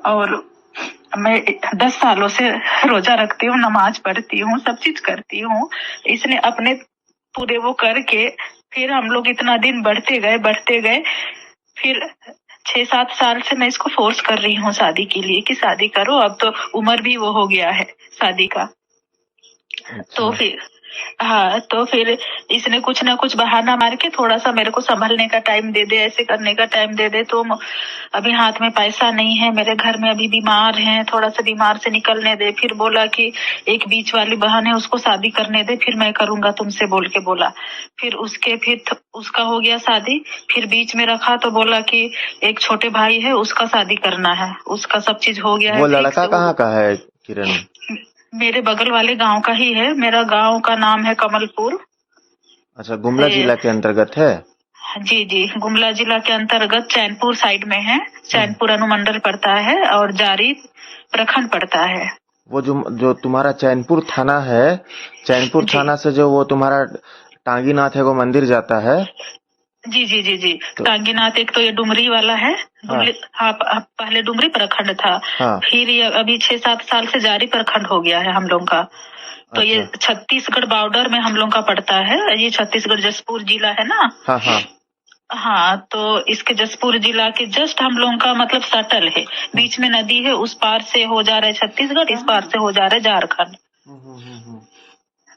और मैं 10 सालों से रोजा रखती हूँ, नमाज पढ़ती हूँ, सब चीज करती हूँ। इसने अपने पूरे वो करके फिर हम लोग इतना दिन बढ़ते गए। फिर 6-7 साल से मैं इसको फोर्स कर रही हूँ शादी के लिए कि शादी करो, अब तो उम्र भी वो हो गया है शादी का। तो फिर इसने कुछ ना कुछ बहाना मार के थोड़ा सा मेरे को संभलने का टाइम दे दे, ऐसे करने का टाइम दे दे। तो अभी हाथ में पैसा नहीं है, मेरे घर में अभी बीमार हैं, थोड़ा सा बीमार से निकलने दे। फिर बोला कि एक बीच वाली बहन है, उसको शादी करने दे, फिर मैं करूंगा तुमसे बोल के बोला। फिर उसका हो गया शादी। फिर बीच में रखा तो बोला कि एक छोटे भाई है, उसका शादी करना है, उसका सब चीज हो गया है। वो लड़का कहाँ का है किरण? मेरे बगल वाले गांव का ही है। मेरा गांव का नाम है कमलपुर। अच्छा, गुमला जिला के अंतर्गत है? जी, गुमला जिला के अंतर्गत चैनपुर साइड में है। चैनपुर अनुमंडल पड़ता है और जारी प्रखंड पड़ता है। वो जो तुम्हारा चैनपुर थाना है, चैनपुर थाना से जो वो तुम्हारा टांगीनाथ है वो मंदिर जाता है? जी। टांगीनाथ एक तो ये डुमरी वाला है। पहले डुमरी प्रखंड था। फिर ये अभी 6-7 साल से जारी प्रखंड हो गया है हम लोग का। तो ये छत्तीसगढ़ बॉर्डर में हम लोग का पड़ता है। ये छत्तीसगढ़ जसपुर जिला है ना। हाँ, तो इसके जसपुर जिला के जस्ट हम लोग का मतलब सटल है, बीच में नदी है, उस पार से हो जा रहा है छत्तीसगढ़, इस पार से हो जा रहा है झारखंड।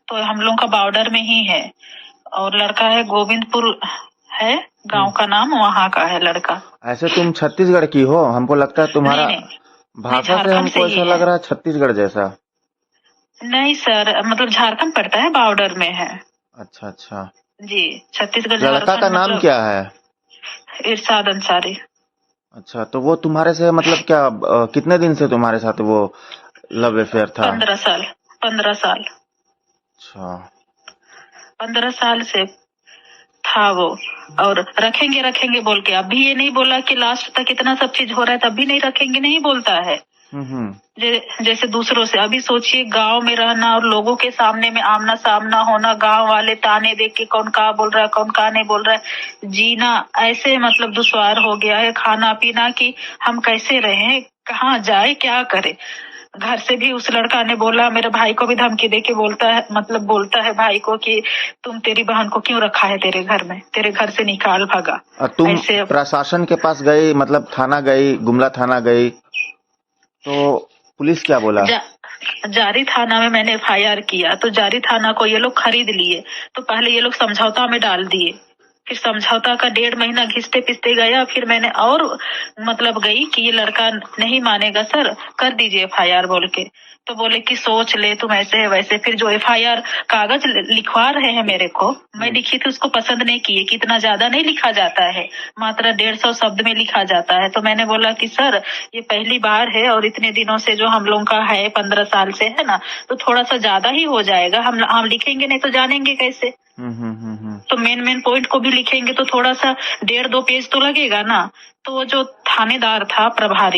तो हम लोग का बॉर्डर में ही है। और लड़का है गोविंदपुर है गांव का नाम, वहाँ का है लड़का। ऐसे तुम छत्तीसगढ़ की हो? हमको लगता है तुम्हारा भाषा से हमको ऐसा लग रहा है छत्तीसगढ़ जैसा। नहीं सर, मतलब झारखंड पड़ता है, बॉर्डर में है। अच्छा जी, छत्तीसगढ़। लड़का का नाम क्या है? इरशाद अंसारी। अच्छा, तो वो तुम्हारे से मतलब क्या कितने दिन से तुम्हारे साथ वो लव अफेयर था? 15 साल। 15 साल। अच्छा, 15 साल से था वो। और रखेंगे बोल के, अभी ये नहीं बोला कि लास्ट तक इतना सब चीज हो रहा है तब भी नहीं रखेंगे, नहीं बोलता है। जैसे दूसरों से। अभी सोचिए, गांव में रहना और लोगों के सामने में आमना सामना होना, गांव वाले ताने देख के कौन का बोल रहा है, कौन का नहीं बोल रहा है, जीना ऐसे मतलब दुश्वार हो गया है। खाना पीना कि हम कैसे रहे, कहाँ जाए, क्या करे। घर से भी उस लड़का ने बोला, मेरे भाई को भी धमकी दे के बोलता है भाई को कि तेरी बहन को क्यों रखा है तेरे घर में, तेरे घर से निकाल भागा। तुम प्रशासन के पास गई, मतलब थाना गई, गुमला थाना गई, तो पुलिस क्या बोला? जारी थाना में मैंने FIR किया, तो जारी थाना को ये लोग खरीद लिए। तो पहले ये लोग समझौता में डाल दिए। फिर समझौता का 1.5 महीना घिसते पिसते गया। फिर मैंने और मतलब गई कि ये लड़का नहीं मानेगा सर, कर दीजिए FIR बोल के। तो बोले कि सोच ले, तुम ऐसे है वैसे। फिर जो FIR कागज लिखवा रहे हैं मेरे को, मैं लिखी थी, उसको पसंद नहीं किए कि इतना ज्यादा नहीं लिखा जाता है, मात्र 150 शब्द में लिखा जाता है। तो मैंने बोला कि सर ये पहली बार है और इतने दिनों से जो हम लोग का है 15 साल से है ना, तो थोड़ा सा ज्यादा ही हो जाएगा। हम लिखेंगे नहीं तो जानेंगे कैसे। तो मेन पॉइंट को भी लिखेंगे तो थोड़ा सा 1.5-2 पेज तो लगेगा ना। तो जो थानेदार था,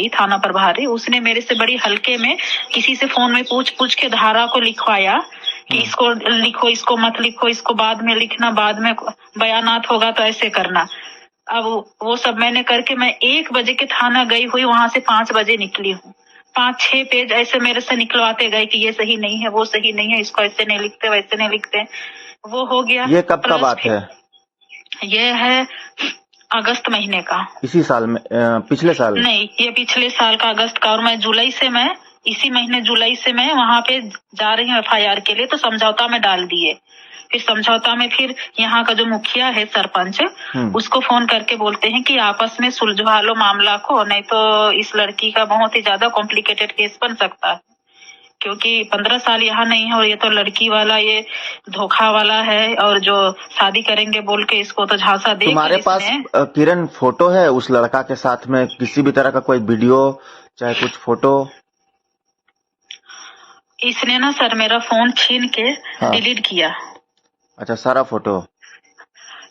थाना प्रभारी, उसने मेरे से बड़ी हल्के में किसी से फोन में पूछ के धारा को लिखवाया कि इसको लिखो, इसको मत लिखो, इसको बाद में लिखना, बाद में बयानात होगा तो ऐसे करना। अब वो सब मैंने करके मैं 1 बजे के थाना गई हुई, वहां से 5 बजे निकली हूँ। 5-6 पेज ऐसे मेरे से निकलवाते गए कि ये सही नहीं है, वो सही नहीं है, इसको ऐसे नहीं लिखते, वैसे नहीं लिखते। वो हो गया। ये कब का बात है? ये है अगस्त महीने का। इसी साल में? पिछले साल? नहीं, ये पिछले साल का अगस्त का। और मैं इसी महीने जुलाई से मैं वहाँ पे जा रही हूँ FIR के लिए। तो समझौता में डाल दिए। फिर समझौता में फिर यहाँ का जो मुखिया है, सरपंच, उसको फोन करके बोलते हैं कि आपस में सुलझवा लो मामला को, नहीं तो इस लड़की का बहुत ही ज्यादा कॉम्प्लिकेटेड केस बन सकता है। क्योंकि 15 साल यहाँ नहीं है और ये तो लड़की वाला, ये धोखा वाला है। और जो शादी करेंगे बोल के इसको तो झांसा दे। तुम्हारे पास किरण फोटो है उस लड़का के साथ में? किसी भी तरह का कोई वीडियो चाहे कुछ फोटो? इसने ना सर मेरा फोन छीन के डिलीट किया। अच्छा, सारा फोटो?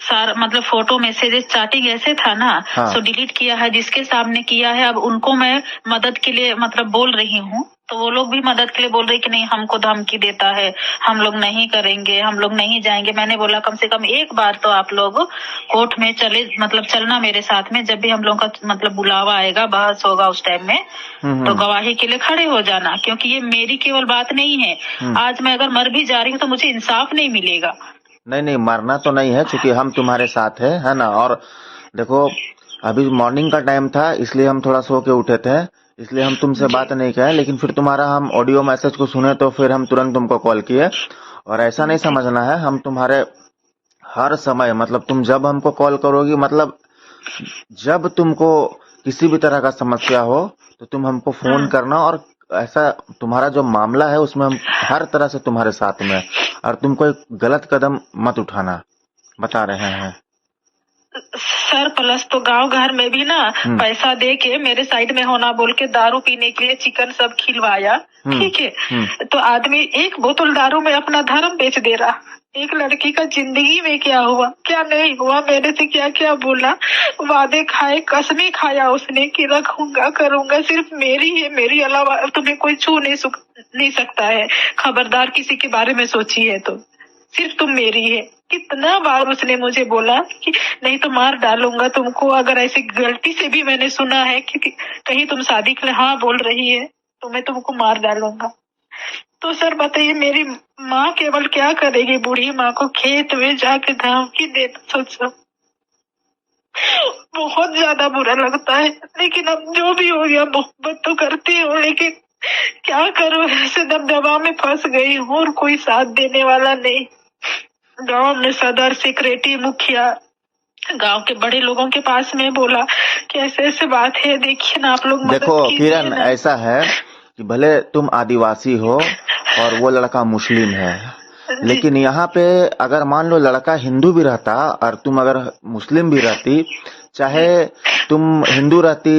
सारा मतलब फोटो, मैसेजेस, चैटिंग ऐसे था ना। सो डिलीट किया है। जिसके सामने किया है, अब उनको मैं मदद के लिए मतलब बोल रही हूँ तो वो लोग भी मदद के लिए बोल रहे कि नहीं, हमको धमकी देता है, हम लोग नहीं करेंगे, हम लोग नहीं जाएंगे। मैंने बोला कम से कम एक बार तो आप लोग कोर्ट में चले, मतलब चलना मेरे साथ में, जब भी हम लोग का मतलब बुलावा आएगा, बहस होगा उस टाइम में, तो गवाही के लिए खड़े हो जाना, क्योंकि ये मेरी केवल बात नहीं है। आज मैं अगर मर भी जा रही हूँ तो मुझे इंसाफ नहीं मिलेगा। नहीं नहीं, मरना तो नहीं है, क्योंकि हम तुम्हारे साथ है ना। और देखो, अभी मॉर्निंग का टाइम था, इसलिए हम थोड़ा सो के उठे थे, इसलिए हम तुमसे बात नहीं कहे, लेकिन फिर तुम्हारा हम ऑडियो मैसेज को सुने तो फिर हम तुरंत तुमको कॉल किए। और ऐसा नहीं समझना है, हम तुम्हारे हर समय, मतलब तुम जब हमको कॉल करोगी, मतलब जब तुमको किसी भी तरह का समस्या हो तो तुम हमको फोन करना। और ऐसा तुम्हारा जो मामला है उसमें हम हर तरह से तुम्हारे साथ में, और तुम कोई गलत कदम मत उठाना, बता रहे हैं। सर प्लस तो गांव घर में भी ना पैसा दे के मेरे साइड में होना बोल के दारू पीने के लिए चिकन सब खिलवाया, ठीक है। तो आदमी एक बोतल दारू में अपना धर्म बेच दे रहा। एक लड़की का जिंदगी में क्या हुआ क्या नहीं हुआ, मेरे से क्या क्या बोला, वादे खाए, कसमें खाया उसने कि रखूंगा करूंगा, सिर्फ मेरी है, मेरी अलावा तुम्हें कोई छू नहीं सकता है, खबरदार किसी के बारे में सोची है तो सिर्फ तुम मेरी है। कितना बार उसने मुझे बोला कि नहीं तो मार डालूंगा तुमको, अगर ऐसे गलती से भी मैंने सुना है कि कहीं तुम शादी के लिए हाँ बोल रही है तो मैं तुमको मार डालूंगा। तो सर बताइए, मेरी माँ केवल क्या करेगी, बूढ़ी माँ को खेत में जाके धमकी देना, सोचो बहुत ज्यादा बुरा लगता है। लेकिन अब जो भी हो गया, मोहब्बत तो करती हूँ, लेकिन क्या करूँ, ऐसे दबदबा में फंस गई हूँ और कोई साथ देने वाला नहीं। गांव में सदर, सेक्रेटरी, मुखिया, गांव के बड़े लोगों के पास में बोला कि ऐसे ऐसे बात है, देखिए ना आप लोग। देखो किरण, ऐसा है कि भले तुम आदिवासी हो और वो लड़का मुस्लिम है, लेकिन यहाँ पे अगर मान लो लड़का हिंदू भी रहता और तुम अगर मुस्लिम भी रहती, चाहे तुम हिंदू रहती,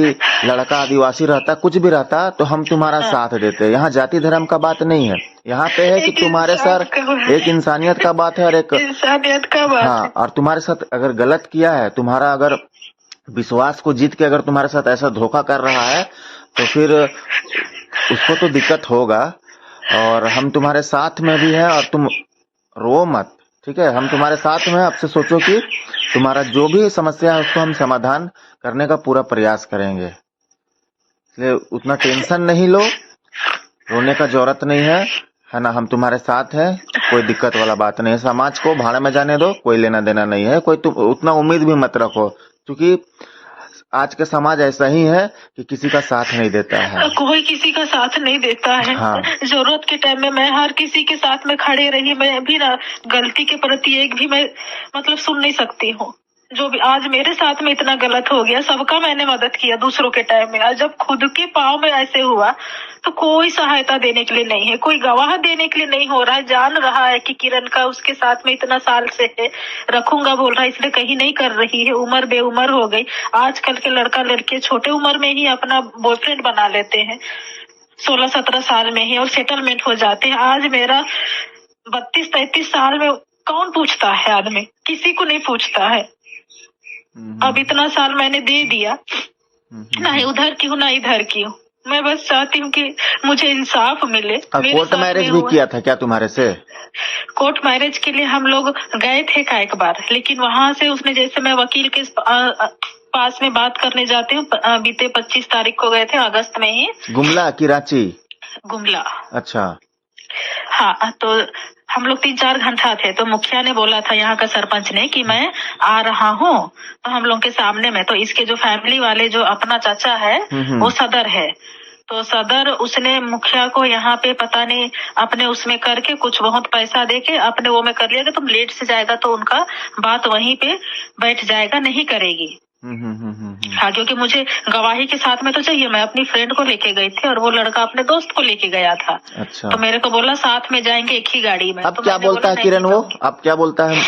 लड़का आदिवासी रहता, कुछ भी रहता, तो हम तुम्हारा साथ देते। यहाँ जाति धर्म का बात नहीं है, यहाँ पे है कि तुम्हारे सर एक इंसानियत का बात है और एक इंसानियत का बात। हाँ, और तुम्हारे साथ अगर गलत किया है, तुम्हारा अगर विश्वास को जीत के अगर तुम्हारे साथ ऐसा धोखा कर रहा है तो फिर उसको तो दिक्कत होगा। और हम तुम्हारे साथ में भी हैं, और तुम रो मत, ठीक है। हम तुम्हारे साथ में, आपसे सोचो कि तुम्हारा जो भी समस्या है उसको हम समाधान करने का पूरा प्रयास करेंगे, इसलिए उतना टेंशन नहीं लो, रोने का जरूरत नहीं है ना। हम तुम्हारे साथ हैं, कोई दिक्कत वाला बात नहीं है। समाज को भाड़ में जाने दो, कोई लेना देना नहीं है, कोई तुम उतना उम्मीद भी मत रखो, क्योंकि आज का समाज ऐसा ही है कि किसी का साथ नहीं देता है, कोई किसी का साथ नहीं देता है। हाँ। जरूरत के टाइम में मैं हर किसी के साथ में खड़े रही, मैं भी ना गलती के प्रति एक भी मैं मतलब सुन नहीं सकती हूँ। जो भी आज मेरे साथ में इतना गलत हो गया, सबका मैंने मदद किया दूसरों के टाइम में, और जब खुद के पाँव में ऐसे हुआ तो कोई सहायता देने के लिए नहीं है, कोई गवाह देने के लिए नहीं हो रहा है। जान रहा है कि किरण का उसके साथ में इतना साल से है, रखूंगा बोल रहा है, इसलिए कहीं नहीं कर रही है। उम्र बेउम्र हो गई, आजकल के लड़का लड़के छोटे उम्र में ही अपना बॉयफ्रेंड बना लेते हैं, 16-17 साल में ही, और सेटलमेंट हो जाते हैं। आज मेरा 32-33 साल में कौन पूछता है, आदमी किसी को नहीं पूछता है। अब इतना साल मैंने दे दिया, ना उधर की हूँ ना इधर की हूँ, मैं बस चाहती हूँ कि मुझे इंसाफ मिले। कोर्ट मैरिज भी किया था क्या तुम्हारे से? कोर्ट मैरिज के लिए हम लोग गए थे का एक बार, लेकिन वहां से उसने, जैसे मैं वकील के पास में बात करने जाती हूँ, बीते 25 तारीख को गए थे, अगस्त में ही। गुमला की रांची? गुमला। अच्छा। हाँ, तो हम लोग 3-4 घंटा थे, तो मुखिया ने बोला था यहाँ का सरपंच ने कि मैं आ रहा हूँ, तो हम लोग के सामने में, तो इसके जो फैमिली वाले जो अपना चाचा है वो सदर है, तो सदर उसने मुखिया को यहाँ पे पता नहीं अपने उसमें करके कुछ बहुत पैसा देके अपने वो में कर लिया कि तुम लेट से जाएगा तो उनका बात वहीं पे बैठ जाएगा, नहीं करेगी। हाँ, क्योंकि मुझे गवाही के साथ में तो चाहिए, मैं अपनी फ्रेंड को लेके गई थी और वो लड़का अपने दोस्त को लेके गया था। अच्छा। तो मेरे को बोला साथ में जाएंगे एक ही गाड़ी में। अब तो क्या बोलता है किरण वो? अब क्या बोलता है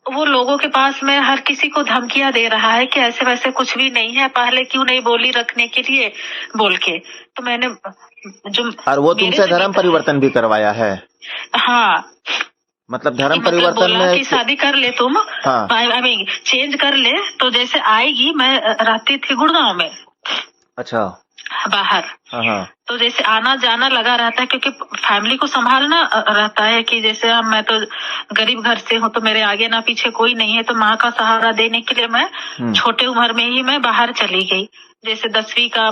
वो लोगों के पास में हर किसी को धमकियां दे रहा है कि ऐसे वैसे कुछ भी नहीं है, पहले क्यों नहीं बोली रखने के लिए बोल के। तो मैंने जो, और वो तुमसे धर्म परिवर्तन भी करवाया है? हाँ, मतलब धर्म परिवर्तन में कि शादी कर ले तुम, हाँ। आई मीन चेंज कर ले, तो जैसे आएगी, मैं रहती थी गुड़गांव में। अच्छा। बाहर। हाँ हाँ तो जैसे आना जाना लगा रहता है, क्योंकि फैमिली को संभालना रहता है कि जैसे मैं तो गरीब घर से हूँ, तो मेरे आगे ना पीछे कोई नहीं है, तो माँ का सहारा देने के लिए मैं छोटे उम्र में ही मैं बाहर चली गई। जैसे 10वीं का